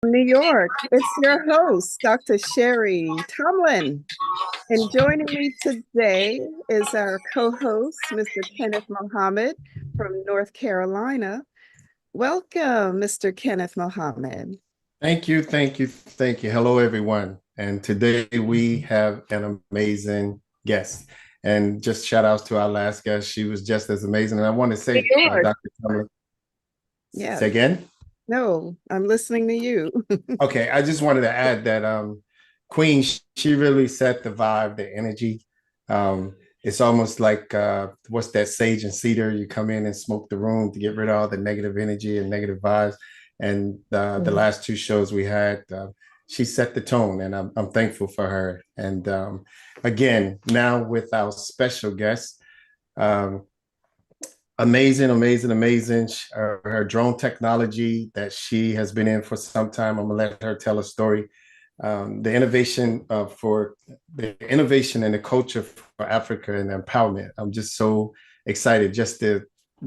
New York. It's your host, Dr. Sheri Tomlin. And joining me today is our co-host, Mr. Kenneth Mohammad from North Carolina. Welcome, Mr. Kenneth Mohammad. Thank you, thank you, thank you. Hello, everyone. And today we have an amazing guest. And just shout outs to our last guest. She was just as amazing. And I want to New say, York. Dr. Tomlin, Yeah. say again. No, I'm listening to you. Okay, I just wanted to add that Queen, she really set the vibe, the energy. It's almost like what's that sage and cedar? You come in and smoke the room to get rid of all the negative energy and negative vibes. And the last two shows we had, she set the tone, and I'm thankful for her. And again, now with our special guest, um, amazing, amazing, amazing. Her drone technology that she has been in for some time. I'm gonna let her tell a story. The innovation for the innovation and the culture for Africa and empowerment. I'm just so excited just to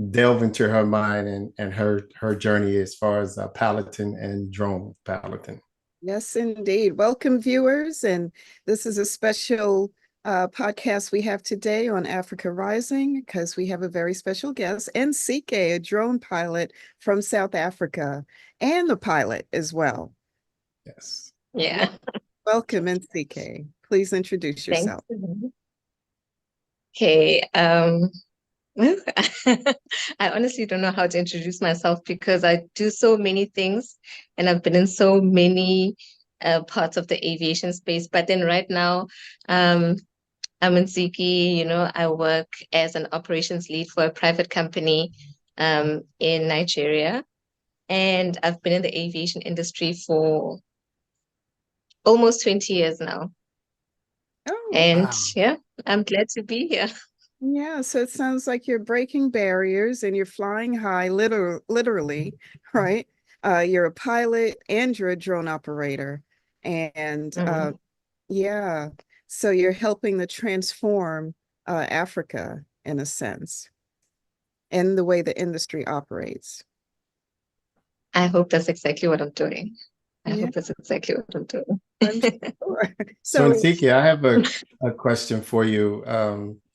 delve into her mind and her journey as far as piloting and drone piloting. Yes, indeed. Welcome, viewers. And this is a special podcast we have today on Africa Rising because we have a very special guest, NCK, a drone pilot from South Africa, and the pilot as well. Yes. Yeah. Welcome, NCK. Please introduce yourself. Okay. I honestly don't know how to introduce myself because I do so many things and I've been in so many parts of the aviation space. But then right now, I'm in Ziki, I work as an operations lead for a private company in Nigeria. And I've been in the aviation industry for almost 20 years now. Oh, And Wow. yeah, I'm glad to be here. yeah. So it sounds like you're breaking barriers and you're flying high, literally, right? You're a pilot and you're a drone operator. And Mhm. yeah, so you're helping to transform Africa in a sense, and the way the industry operates. I hope that's exactly what I'm doing. I Yeah, hope that's exactly what I'm doing. I'm sure. So So Nsiki, I have a question for you.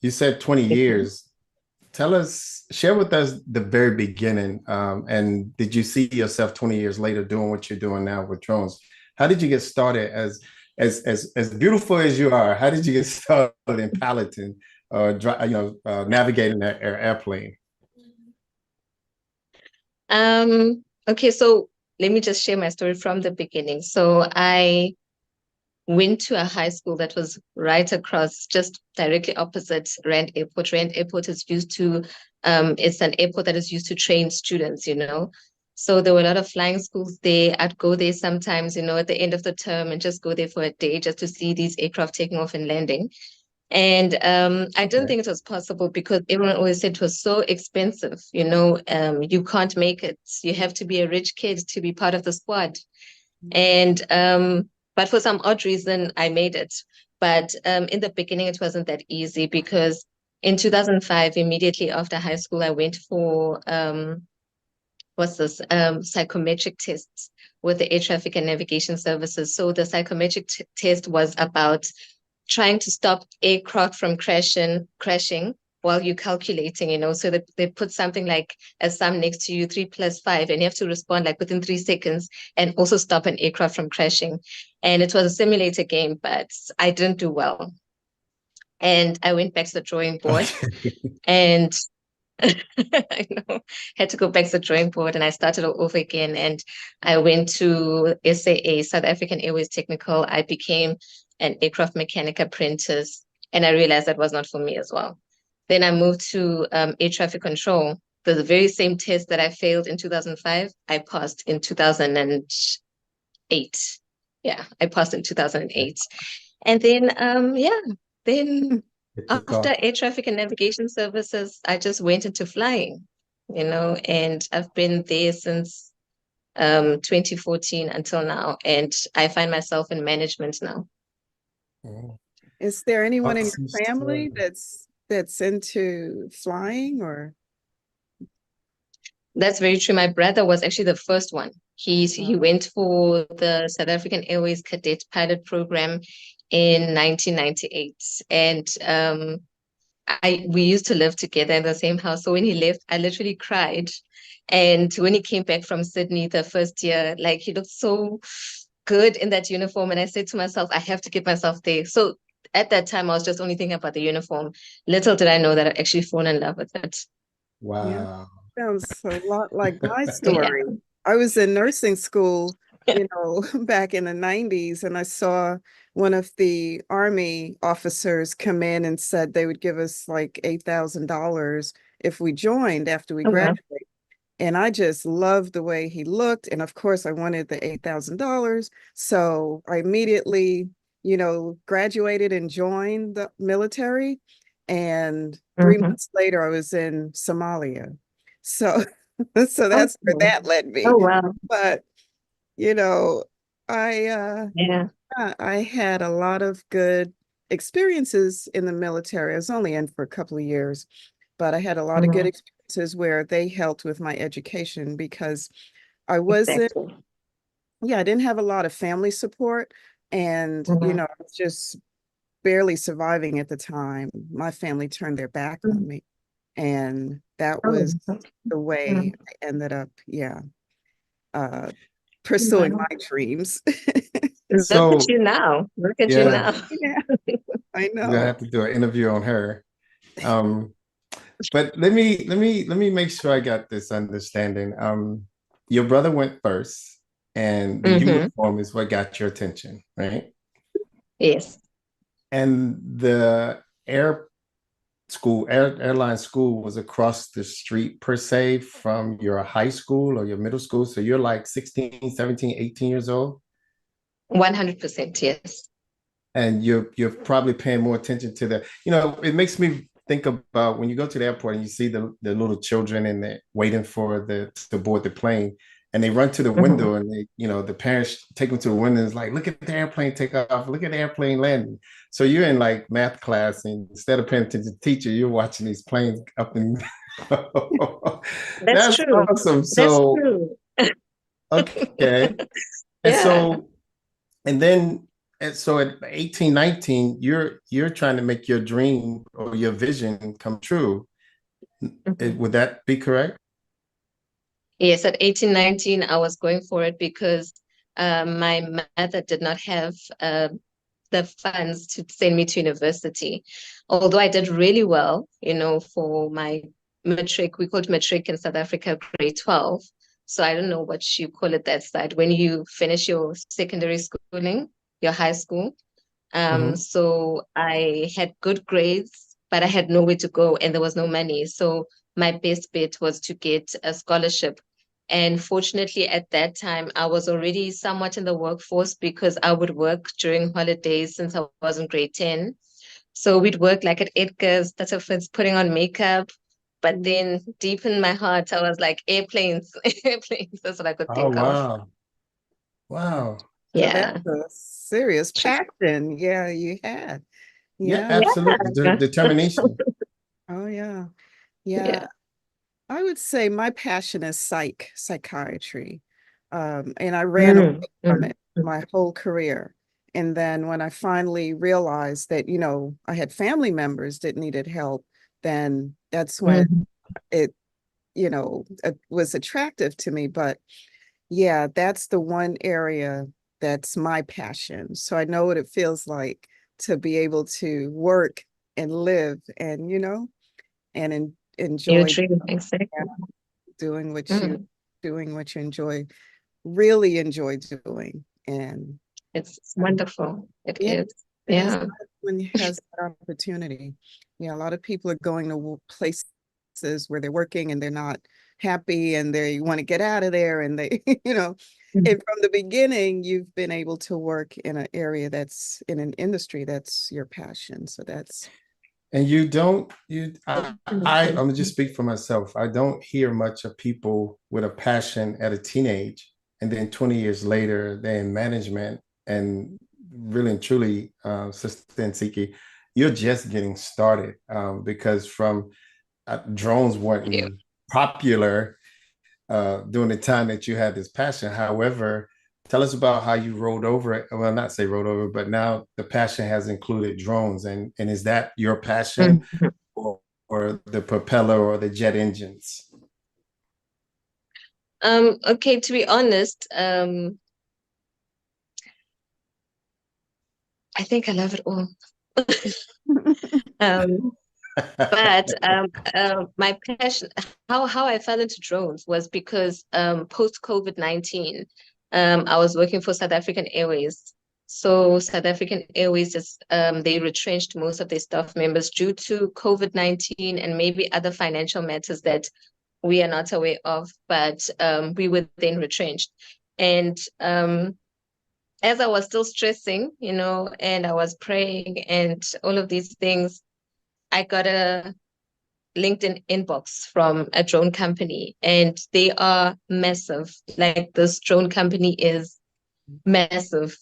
You said 20 years. Tell us, share with us the very beginning. And did you see yourself 20 years later doing what you're doing now with drones? How did you get started as beautiful as you are? How did you get started in piloting or navigating that airplane? Okay, so let me just share my story from the beginning. So I went to a high school that was right across, just directly opposite Rand Airport. Rand Airport is used to, it's an airport that is used to train students. So there were a lot of flying schools there. I'd go there sometimes, at the end of the term and just go there for a day just to see these aircraft taking off and landing. And I didn't Okay. think it was possible because everyone always said it was so expensive. You can't make it. You have to be a rich kid to be part of the squad. And but for some odd reason, I made it. But in the beginning, it wasn't that easy because in 2005, immediately after high school, I went for what's this psychometric tests with the air traffic and navigation services. So the psychometric test was about trying to stop aircraft from crashing while you're calculating. So they put something like a sum next to you, 3 + 5, and you have to respond like within 3 seconds and also stop an aircraft from crashing. And it was a simulator game, but I didn't do well. And I went back to the drawing board Okay. and I know, had to go back to the drawing board and I started all over again. And I went to SAA, South African Airways Technical. I became an aircraft mechanic apprentice, and I realized that was not for me as well. Then I moved to air traffic control. The very same test that I failed in 2005, I passed in 2008. Yeah, I passed in 2008. And then, then It took after off. air traffic and navigation services, I just went into flying, and I've been there since 2014 until now. And I find myself in management now. Oh, is there anyone in awesome your family story. that's into flying or? That's very true. My brother was actually the first one. He went for the South African Airways Cadet Pilot Program in 1998, and we used to live together in the same house. So when he left, I literally cried. And when he came back from Sydney the first year, like he looked so good in that uniform. And I said to myself, I have to get myself there. So at that time, I was just only thinking about the uniform. Little did I know that I'd actually fallen in love with it. Yeah, Wow. sounds a lot like my Yeah. story. I was in nursing school, back in the 90s, and I saw one of the Army officers come in and said they would give us like $8,000 if we joined after we Oh, wow. graduated. And I just loved the way he looked. And of course, I wanted the $8,000. So I immediately, graduated and joined the military. And 3 months later, I was in Somalia. So, so that's where Oh, that led me. oh, wow. But, you know, I Yeah. I had a lot of good experiences in the military. I was only in for a couple of years, but I had a lot of good Mhm. experiences where they helped with my education because I wasn't, Exactly. I didn't have a lot of family support. And, Mhm. I was just barely surviving at the time. My family turned their back on Mhm. me. And that Oh, was the way mhm. I ended up, uh, pursuing Wow. my dreams. Look at So you now. Look at you yeah, now. Yeah, I we're gonna know. have to do an interview on her. Um, but let me make sure I got this understanding. Your brother went first, and the Hmm. uniform is what got your attention, right? Yes. And the airline school was across the street per se from your high school or your middle school. So you're like 16, 17, 18 years old. 100%. Yes. And you're probably paying more attention to it makes me think about when you go to the airport and you see the little children and they're waiting for to board the plane and they run to the Mhm. window and the parents take them to the window and it's like, look at the airplane take off, look at the airplane landing. So you're in like math class and instead of paying attention to the teacher, you're watching these planes up and That's that's true. awesome. That's So true. okay. And Yeah. so and then, and so at 18, 19, you're trying to make your dream or your vision come true. Mhm. Would that be correct? Yes, at 18, 19, I was going for it because my mother did not have the funds to send me to university. Although I did really well, for my matric, we called matric in South Africa grade 12. So I don't know what you call it that side when you finish your secondary schooling, your high school. Mhm. So I had good grades, but I had nowhere to go and there was no money. So my best bet was to get a scholarship. And fortunately, at that time, I was already somewhat in the workforce because I would work during holidays since I was in grade 10. So we'd work like at Edgar's, that's a friends putting on makeup. But Mhm. then deep in my heart, I was like, airplanes, airplanes. That's what I could Oh, think of. wow. Wow. So that's Yeah. a serious passion. Yeah, you had. Yeah, Yeah. absolutely. Yeah. Determination. Oh, yeah. Yeah. Yeah. I would say my passion is psychiatry. And I ran away Mm, from mm, it my whole career. And then when I finally realized that, I had family members that needed help, then that's when mm. it, it was attractive to me. But yeah, that's the one area that's my passion. So I know what it feels like to be able to work and live and, Your enjoy dream, exactly. doing what you Mm, doing what you really enjoy doing. And it's wonderful. It yeah, is. it is Yeah. when you has that opportunity. Yeah, a lot of people are going to places where they're working and they're not happy and they want to get out of there and they, Mm. and from the beginning, you've been able to work in an area that's in an industry that's your passion. So that's And you don't, I'm Absolutely. gonna just speak for myself. I don't hear much of people with a passion at a teenage, and then 20 years later, they're in management and really and truly, Sister Nsiki, you're just getting started because from drones Yeah. weren't popular during the time that you had this passion. However, tell us about how you rolled over it. Well, not say rolled over, but now the passion has included drones. And is that your passion, Mhm. or the propeller or the jet engines? Okay, to be honest, I think I love it all. Um, but my passion, how I fell into drones was because post COVID-19, I was working for South African Airways. So South African Airways just they retrenched most of their staff members due to COVID-19 and maybe other financial matters that we are not aware of, but we were then retrenched. And as I was still stressing, and I was praying and all of these things, I got a LinkedIn inbox from a drone company, and they are massive. Like this drone company is massive.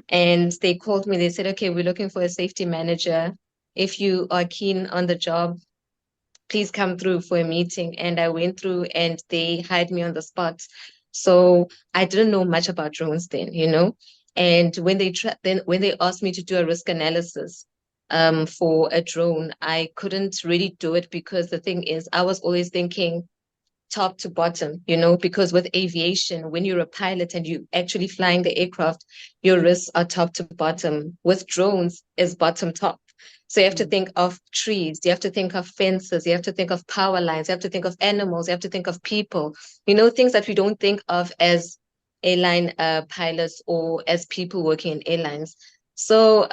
And they called me, they said, okay, we're looking for a safety manager. If you are keen on the job, please come through for a meeting. And I went through and they hired me on the spot. So I didn't know much about drones then. And when they asked me to do a risk analysis for a drone, I couldn't really do it because the thing is, I was always thinking top to bottom, because with aviation, when you're a pilot and you actually flying the aircraft, your risks are top to bottom. With drones, is bottom top. So you have to think of trees, you have to think of fences, you have to think of power lines, you have to think of animals, you have to think of people, things that we don't think of as airline pilots or as people working in airlines. So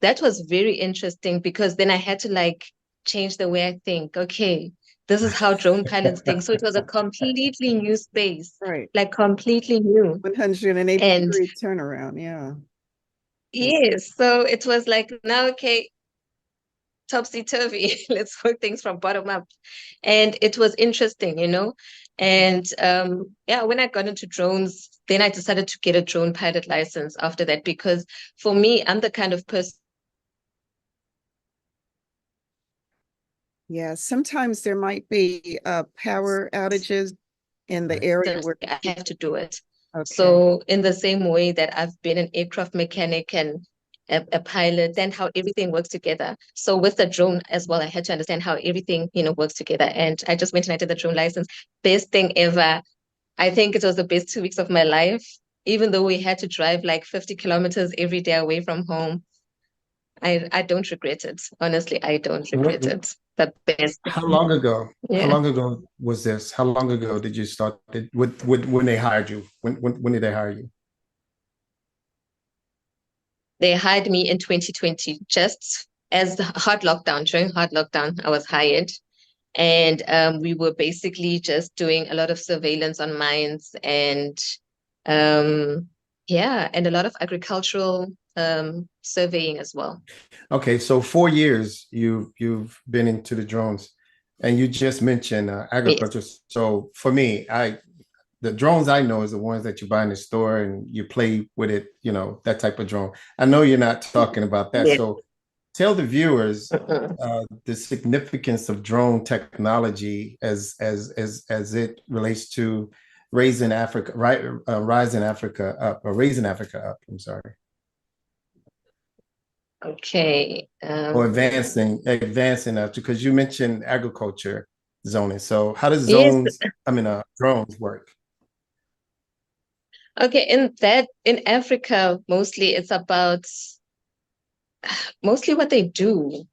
that was very interesting because then I had to like change the way I think. Okay, this is how drone pilots think. So it was a completely new space, Right. like completely new. 180 And degree turnaround. Yeah. yes, so it was like, now, okay, topsy-turvy. Let's work things from bottom up. And it was interesting. And yeah, when I got into drones, then I decided to get a drone pilot license after that, because for me, I'm the kind of person Yeah. Sometimes there might be power outages in the area where I have to do it. okay. So in the same way that I've been an aircraft mechanic and a pilot, and how everything works together. So with the drone as well, I had to understand how everything, works together. And I just went and I did the drone license. Best thing ever. I think it was the best 2 weeks of my life, even though we had to drive like 50 kilometers every day away from home. I don't regret it. Honestly, I don't regret What, it. The best how thing. long ago? How Yeah. long ago was this? How long ago did you start? When they hired you? When did they hire you? They hired me in 2020, just as the hard lockdown, during hard lockdown, I was hired. And we were basically just doing a lot of surveillance on mines and yeah, and a lot of agricultural surveying as well. Okay, so 4 years you've been into the drones, and you just mentioned Yes. agriculture. So for me, the drones I know is the ones that you buy in the store and you play with it, that type of drone. I know you're not talking about that. Yes. So tell the viewers Mm-mm. the significance of drone technology as it relates to raising Africa, right? Rising Africa up, or raising Africa up. I'm sorry. Okay. Or advancing up, because you mentioned agriculture zoning. So how does Yes. drones work? Okay. In Africa, mostly it's about mostly what they do.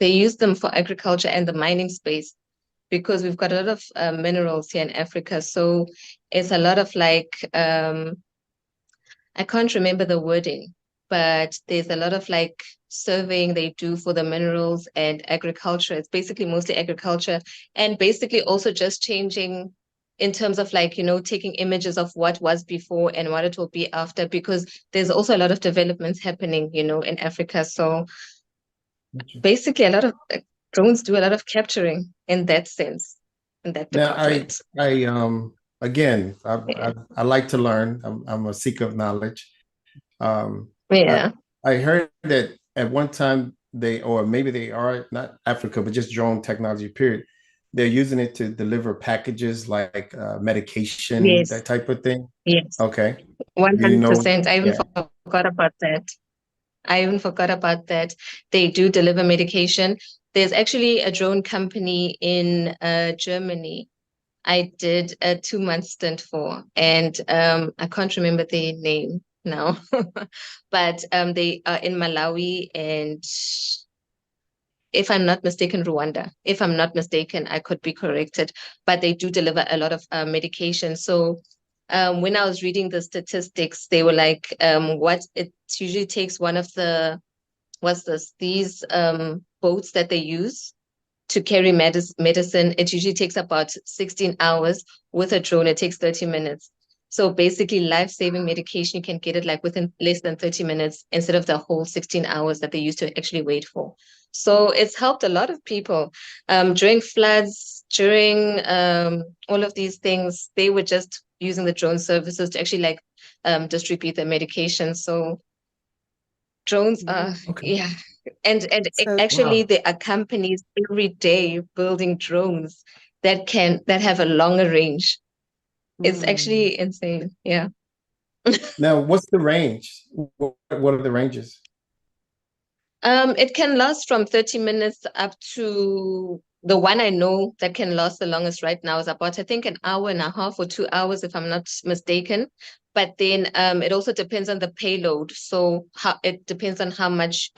They use them for agriculture and the mining space, because we've got a lot of minerals here in Africa. So it's a lot of like, I can't remember the wording, but there's a lot of like surveying they do for the minerals and agriculture. It's basically mostly agriculture, and basically also just changing in terms of like, taking images of what was before and what it will be after, because there's also a lot of developments happening, in Africa. So basically a lot of drones do a lot of capturing in that sense, in that Now, department. again, Yeah. I like to learn. I'm a seeker of knowledge. I, Yeah. I heard that at one time or maybe they are not Africa, but just drone technology, period. they're using it to deliver packages like medication, Yes, that type of thing? yes, Okay. Do you know? 100%. I even Yeah. forgot about that. I even forgot about that. They do deliver medication. There's actually a drone company in Germany I did a 2 month stint for, and I can't remember their name now, but they are in Malawi and if I'm not mistaken, Rwanda. If I'm not mistaken, I could be corrected, but they do deliver a lot of medication. So when I was reading the statistics, they were like, what it usually takes one of the, what's this, these boats that they use to carry medicine, it usually takes about 16 hours. With a drone, it takes 30 minutes. So basically, life-saving medication, you can get it like within less than 30 minutes instead of the whole 16 hours that they used to actually wait for. So it's helped a lot of people during floods, during all of these things. They were just using the drone services to actually like distribute the medication. So drones are, Okay. yeah. And So, actually Wow. there are companies every day building drones that have a longer range. It's mm, actually insane. Yeah. Now, what's the range? What are the ranges? It can last from 30 minutes up to the one I know that can last the longest right now is about, I think, an hour and a half or 2 hours, if I'm not mistaken. But then it also depends on the payload. So how it depends on how much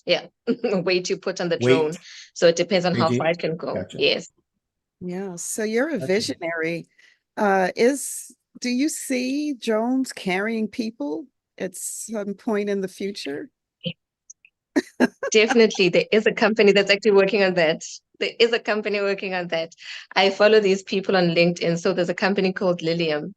yeah, weight you put on the drone. Weight, So it depends on how far kg? it can go. Gotcha. Yes. yeah, so you're a Gotcha. visionary. Do you see drones carrying people at some point in the future? Definitely, there is a company that's actually working on that. There is a company working on that. I follow these people on LinkedIn. So there's a company called Lillium,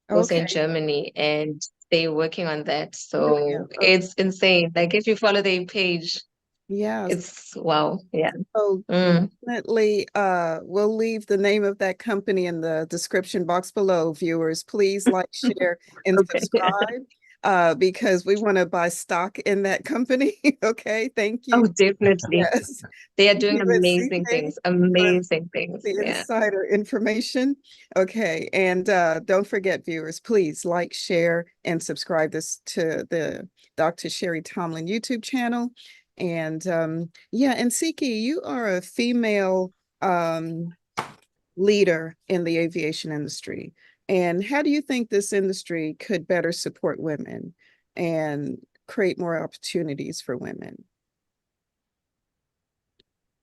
also Okay, in Germany, and they're working on that. William. So it's insane. Like if you follow their page, Yes. it's wow. Yeah. So Mm. definitely, we'll leave the name of that company in the description box below, viewers. Please like, share, and Okay. subscribe, because we want to buy stock in that company. Okay, thank Oh, you. definitely. Yes. They are Thank doing you, Ms. amazing CK, things. for Amazing things. the Yeah. insider information. Okay, and don't forget, viewers, please like, share, and subscribe this to the Dr. Sheri Tomlin YouTube channel. And yeah, and Siki, you are a female leader in the aviation industry. And how do you think this industry could better support women and create more opportunities for women?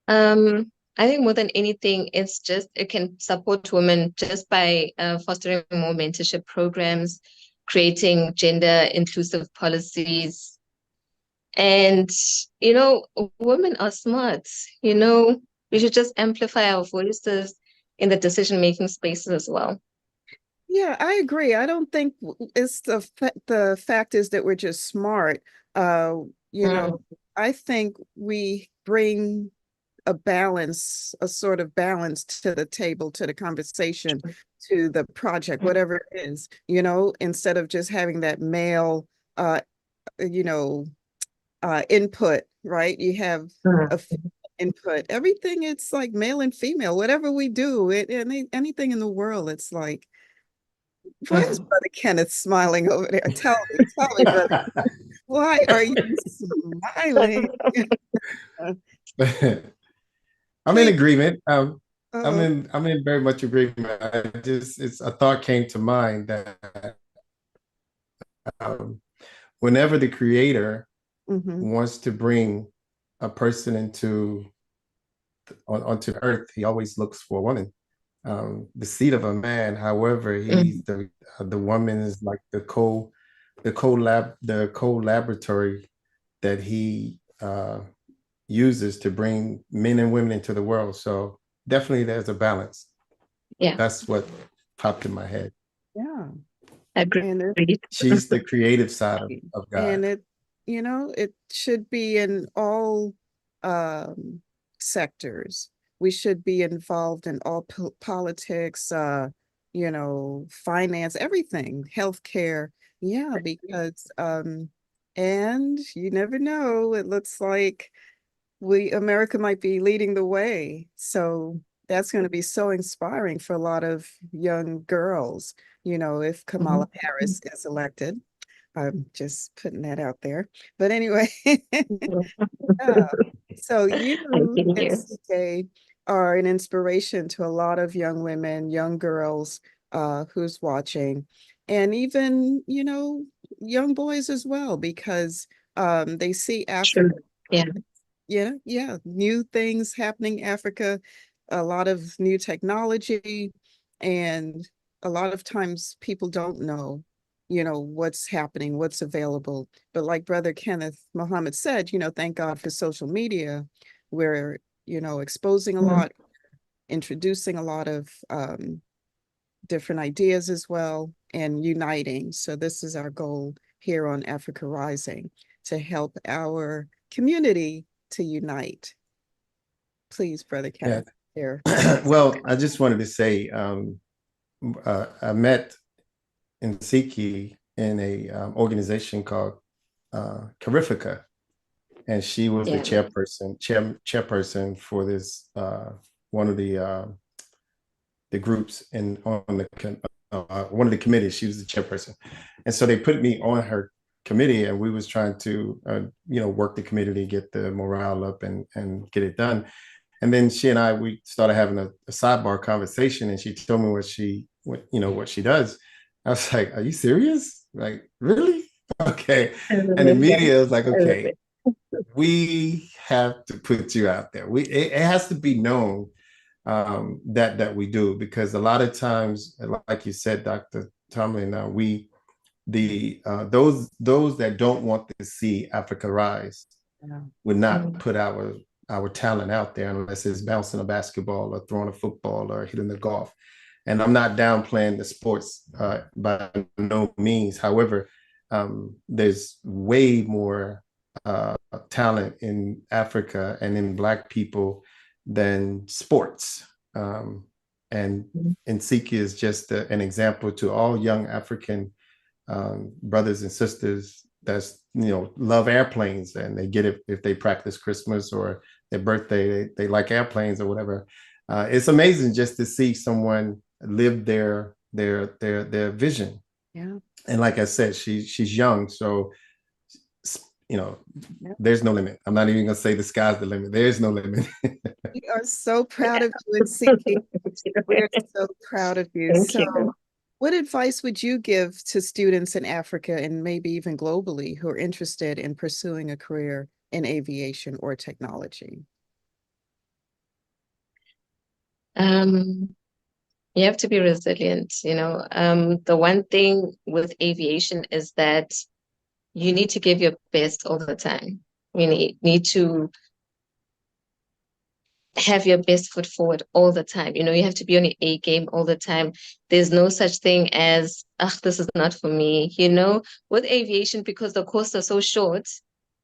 I think more than anything, it's just it can support women just by fostering more mentorship programs, creating gender inclusive policies. And, women are smart, we should just amplify our voices in the decision-making spaces as well. Yeah, I agree. I don't think it's the fact is that we're just smart. Uh, you Mm, know, I think we bring a balance, a sort of balance to the table, to the conversation, to the project, mm, whatever it is, instead of just having that male, uh, you know, input, right? You have a mm. input. Everything, it's like male and female, whatever we do, anything in the world, it's like, why is Mm. Brother Kenneth smiling over there? Tell me, brother, why are you smiling? I'm in Please. agreement. Oh, I'm in very much agreement. It's a thought came to mind that um, whenever the creator mm-hmm, wants to bring a person onto earth, he always looks for a woman. The seed of a man, however, he's Mm. the woman is like the co-laboratory that he uses to bring men and women into the world. So definitely there's a balance. Yeah, That's what popped in my head. yeah. And it, agreed. She's the creative side of God. and it should be in all um sectors. We should be involved in all politics, finance, everything, healthcare. Yeah, because and you never know, it looks like America might be leading the way. So that's going to be so inspiring for a lot of young girls, if Kamala Harris is elected. I'm just putting that out there. But anyway, yeah. So you I hear and you. CK are an inspiration to a lot of young women, young girls who's watching, and even, young boys as well, because they see Africa. True. Yeah. Yeah, new things happening, Africa, a lot of new technology, and a lot of times people don't know, what's happening, what's available. But like Brother Kenneth Mohammad said, thank God for social media. We're, exposing a lot, introducing a lot of different ideas as well, and uniting. So this is our goal here on Africa Rising, to help our community to unite. Please, Brother Kenneth, here. Well, I just wanted to say, I met Nsiki in a organization called Carifica, and she was the chairperson for this one of the groups on the one of the committees. She was the chairperson, and so they put me on her committee, and we was trying to work the committee to get the morale up and get it done. And then she and we started having a sidebar conversation, and she told me what she does. I was like, "Are you serious? Like, really?" Okay. And immediately I was like, "Okay, we have to put you out there. It has to be known that we do, because a lot of times, like you said, Dr. Tomlin, those that don't want to see Africa rise would not put our talent out there unless it's bouncing a basketball or throwing a football or hitting the golf. And I'm not downplaying the sports by no means. However, there's way more talent in Africa and in Black people than sports. And Nsiki is just an example to all young African brothers and sisters that's love airplanes, and they get it if they practice Christmas or their birthday. They like airplanes or whatever. It's amazing just to see someone live their vision. Yeah. And like I said, she's young, so there's no limit. I'm not even gonna say the sky's the limit. There's no limit. We are so proud of you, Nsiki. We're so proud of you. Thank So, you. what advice would you give to students in Africa and maybe even globally who are interested in pursuing a career in aviation or technology? You have to be resilient. The one thing with aviation is that you need to give your best all the time. You need to have your best foot forward all the time. You have to be on your A game all the time. There's no such thing as, this is not for me. With aviation, because the courses are so short,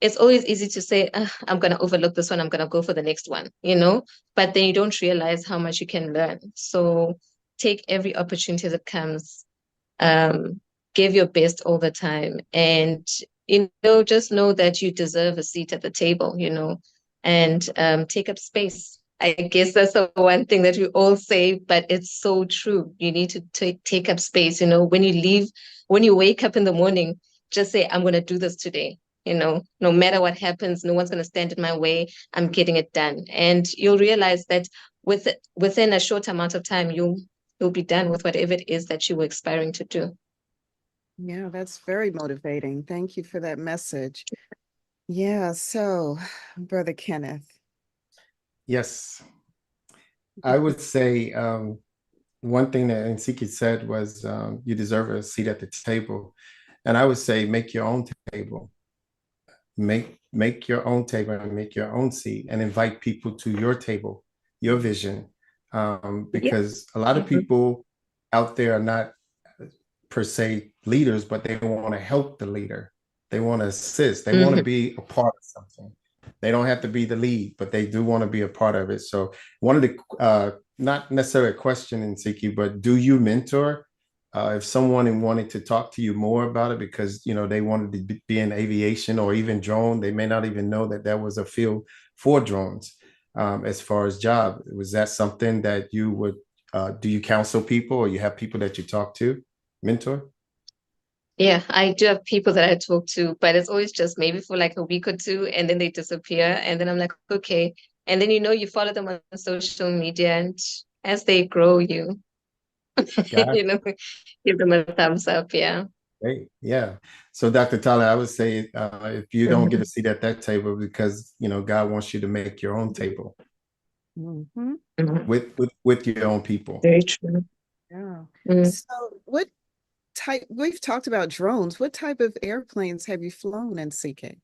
it's always easy to say, I'm going to overlook this one. I'm going to go for the next one, but then you don't realize how much you can learn. So take every opportunity that comes, give your best all the time. And, just know that you deserve a seat at the table, and take up space. I guess that's the one thing that we all say, but it's so true. You need to take up space. When you wake up in the morning, just say, I'm going to do this today. No matter what happens, no one's going to stand in my way. I'm getting it done. And you'll realize that within a short amount of time, you'll be done with whatever it is that you were aspiring to do. Yeah, that's very motivating. Thank you for that message. Yeah, so Brother Kenneth. Yes. I would say one thing that Nsiki said was you deserve a seat at the table. And I would say make your own table. Make your own table and make your own seat and invite people to your table, your vision. Because a lot of people out there are not per se leaders, but they want to help the leader. They want to assist. They want to be a part of something. They don't have to be the lead, but they do want to be a part of it. So one of the, not necessarily a question in Nsiki, but do you mentor? If someone wanted to talk to you more about it because, they wanted to be in aviation or even drone, they may not even know that there was a field for drones. as far as job. Was that something that you would, do you counsel people, or you have people that you talk to, mentor? Yeah, I do have people that I talk to, but it's always just maybe for like a week or two, and then they disappear. And then I'm like, okay. And then you follow them on social media, and as they grow, Got give them a thumbs up. Yeah. Great. Yeah. So, Dr. Tyler, I would say, if you don't get a Mhm. seat at that table, because God wants you to make your own table Mhm. Mhm. with your own people. Very true. Yeah. Mm. So what type, we've talked about drones. What type of airplanes have you flown in CK?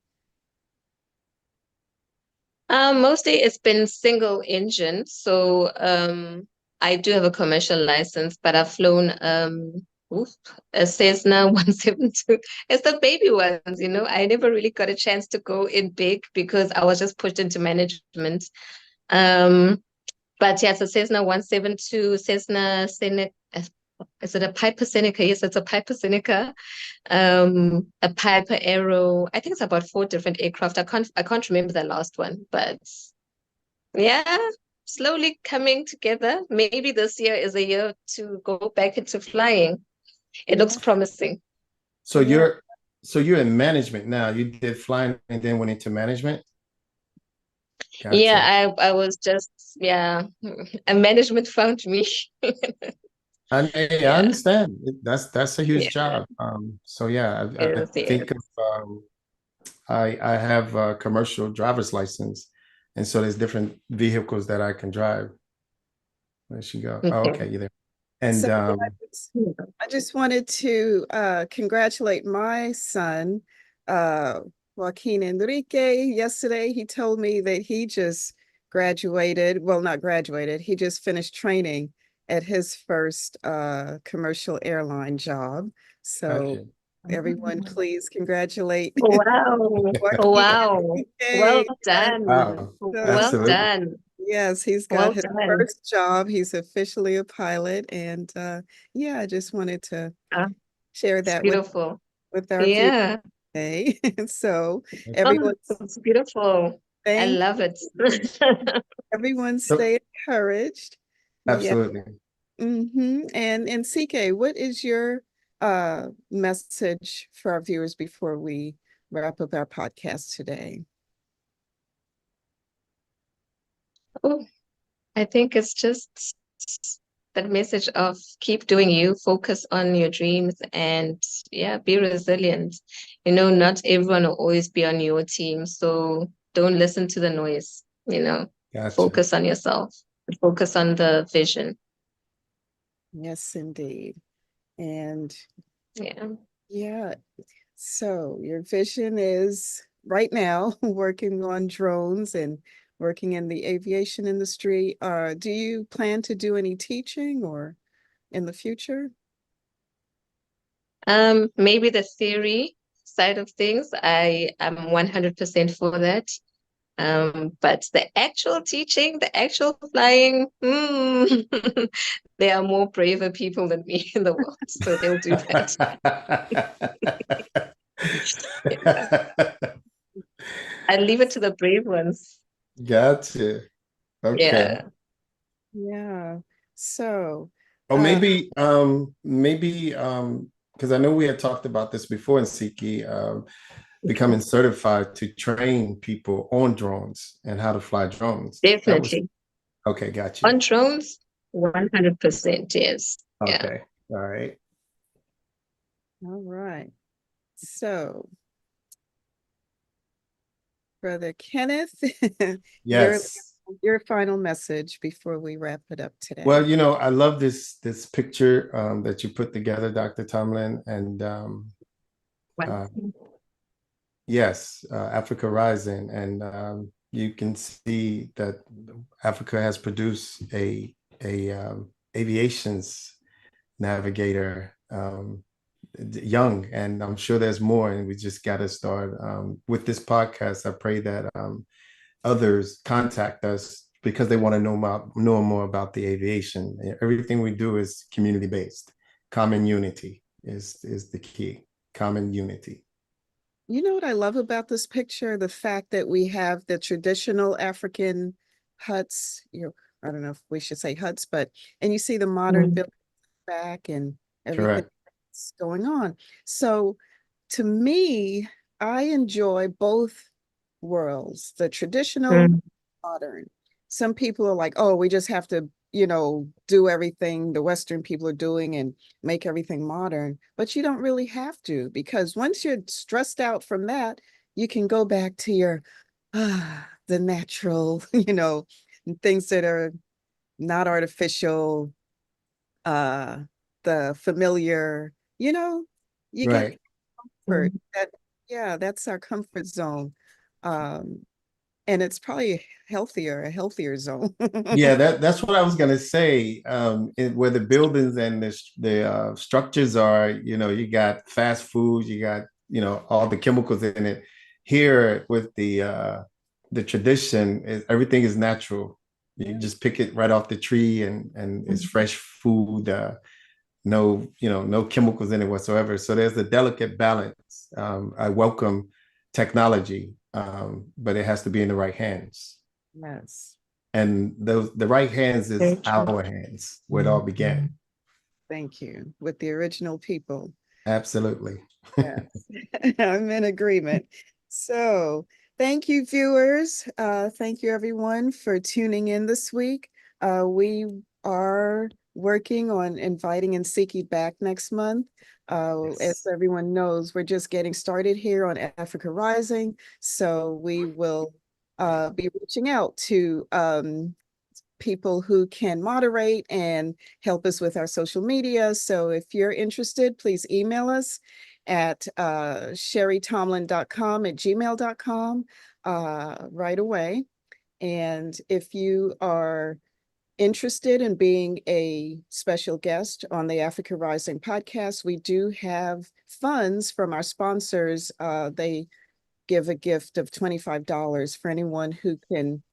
Mostly it's been single engine. So I do have a commercial license, but I've flown oof, a Cessna 172. It's the baby ones, I never really got a chance to go in big because I was just pushed into management. Um, but yeah, it's a Cessna 172, Cessna Seneca. Is it a Piper Seneca? Yes, it's a Piper Seneca, a Piper Aero. I think it's about four different aircraft. I can't remember the last one, but yeah, slowly coming together. Maybe this year is a year to go back into flying. It looks Yeah. promising. So Yeah. you're in management now. You did flying and then went into management. Gotcha. Yeah, I was just, yeah, a management found me. I Yeah, understand. That's a huge yeah, job. So yeah, I yes, think of, yes. I have a commercial driver's license, and so there's different vehicles that I can drive. Where she go? Oh, Okay. okay, you're there. And So I just wanted to congratulate my son, uh, Joaquin Enrique. Yesterday, he told me that he just graduated. Well, not graduated. He just finished training at his first commercial airline job. So gotcha. everyone, please congratulate Wow. Joaquin Wow. Well Enrique. Yes, done. Wow, Well so, absolutely. done. yes, he's got Well his done. first job. He's officially a pilot. And yeah, I just wanted to Ah, share it's that beautiful. with our viewers Yeah. today. So Oh, everyone, it's beautiful. I thank love it. everyone So, stay encouraged. Yeah. absolutely. And CK, what is your message for our viewers before we wrap up our podcast today? Oh, I think it's just that message of keep doing you, focus on your dreams, and yeah, be resilient. Not everyone will always be on your team, so don't listen to the noise, Gotcha. focus on yourself, focus on the vision. Yes, indeed. And Yeah. yeah, so your vision is right now working on drones and working in the aviation industry. Do you plan to do any teaching or in the future? Maybe the theory side of things, I am 100% for that. But the actual teaching, the actual flying, there are more braver people than me in the world, so they'll do that. Yeah. I leave it to the brave ones. Gotcha. Okay. Yeah. Yeah. So, Or uh, maybe, because I know we had talked about this before in Siki, becoming certified to train people on drones and how to fly drones. That was Definitely. okay. Got you. On drones, 100%, yes. Yeah. Okay. All right. all right. So, Brother Kenneth, your Yes. your final message before we wrap it up Well, today. I love this picture, that you put together, Dr. Tomlin, and uh, yes, Africa Rising, and you can see that Africa has produced a aviation's navigator, young, and I'm sure there's more, and we just got to start with this podcast. I pray that others contact us because they want to know more about the aviation. Everything we do is community based. Common unity is the key. Common unity. You know what I love about this picture? The fact that we have the traditional African huts, I don't know if we should say huts, and you see the modern buildings back and everything Correct. that's going on. So to me, I enjoy both worlds, the traditional, modern. Some people are like, oh, we just have to, do everything the Western people are doing and make everything modern. But you don't really have to, because once you're stressed out from that, you can go back to your the natural, things that are not artificial, uh, the familiar, you get Right. comfort. Yeah, that's our comfort zone. Um, and it's probably a healthier zone. Yeah, that's what I was gonna say. Where the buildings and the structures are, you got fast food, you got all the chemicals in it. Here with the tradition, everything is natural. You just pick it right off the tree, and it's fresh food. No chemicals in it whatsoever. So there's a delicate balance. I welcome technology, but it has to be in the right hands. Yes. And the right hands is Very true. our hands where it all began. Thank you. With the original people. Absolutely. Yes. I'm in agreement. So thank you, viewers. Thank you, everyone, for tuning in this week. We are working on inviting Nsiki back next month. As Yes. everyone knows, we're just getting started here on Africa Rising. So we will be reaching out to people who can moderate and help us with our social media. So if you're interested, please email us at sheritomlin.com at gmail.com right away. And if you are interested in being a special guest on the Africa Rising podcast, we do have funds from our sponsors. They give a gift of $25 for anyone who can,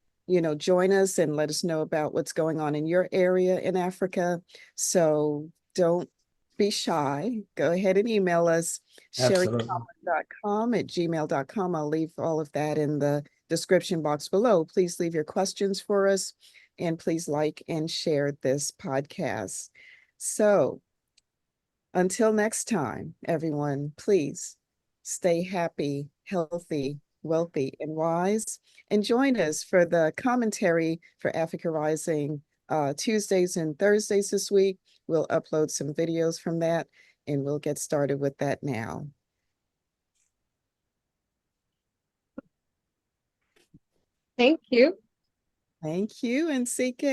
join us and let us know about what's going on in your area in Africa. So don't be shy. Go ahead and email us, Absolutely. sherrycommon.com at gmail.com. I'll leave all of that in the description box below. Please leave your questions for us, and please like and share this podcast. So until next time, everyone, please stay happy, healthy, wealthy, and wise. And join us for the commentary for Africa Rising Tuesdays and Thursdays this week. We'll upload some videos from that, and we'll get started with that now. Thank you. Thank you, and CK.